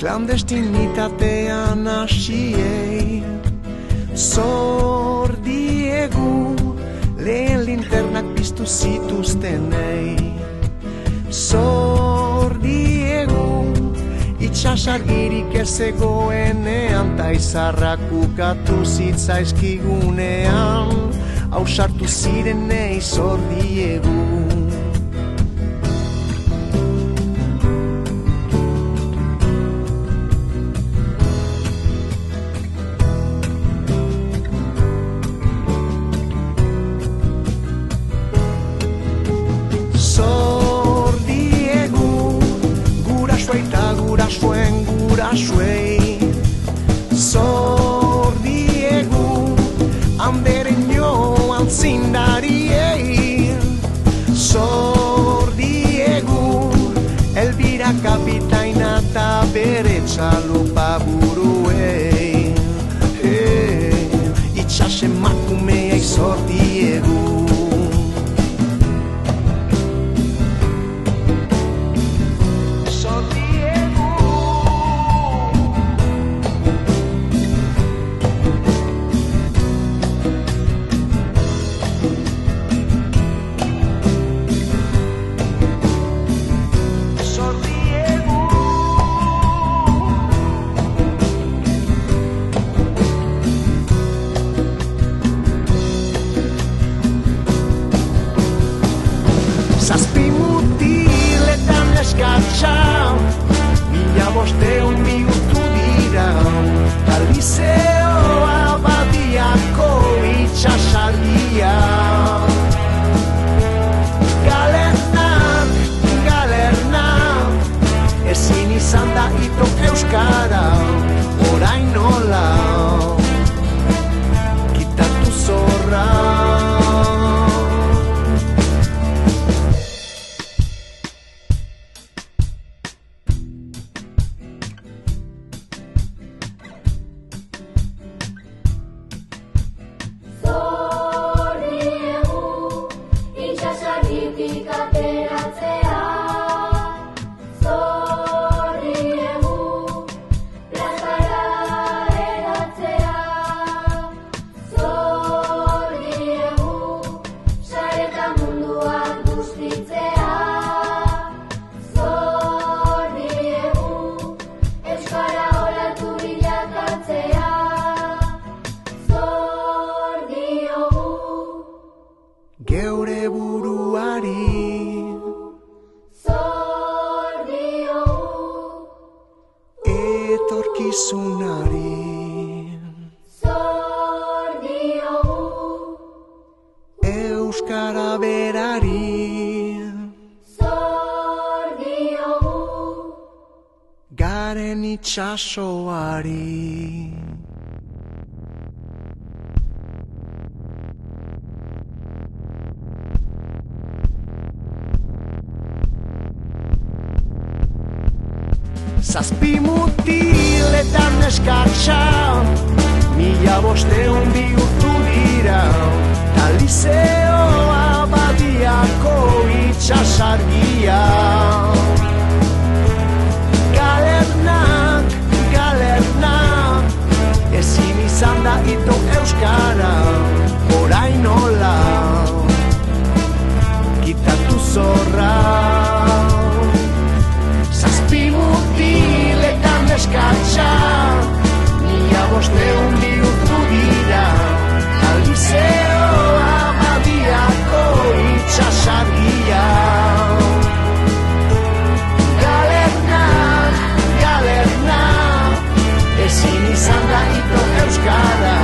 Klandestinitatean hasiei zor diegu lehen linternak piztu zituztenei. Zor diegu itxasargirik ez egoenean ta izarrak ukatu zitzaizkigunean ausartu zirenei zor diegu. Gurasoei zor diegu andereño altzindariei. Zor diegu Elbira kapitaina eta bere txalupa buruei. Itxas emakumeei zor diegu. Zazpi mutiletan eskatxa, 1500 bihurtu dira, Galizeoa badiako itxasargia. Galernak, ezin izan da ito euskara, orain nola, kitatu zorra. Geure buruari zor diogu, etorkizunari zor diogu, euskara berari zor diogu, garen itxasoari. Zazpi mutiletan eskatxa, 1500 bihurtu dira, Galizeoa badiako itxasargia. Galernak, ezin izan da ito euskara, orain nola, kitatu zorra. Zazpi mutiletan eskatxa, 1500 bihurtu dira, Galizeoa badiako itxasargia. Galernak, ezin izan da ito euskara,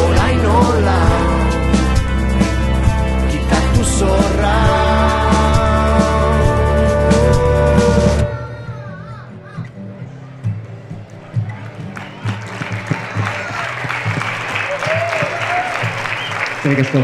orain nola, kitatu zorra. Eskerrik asko.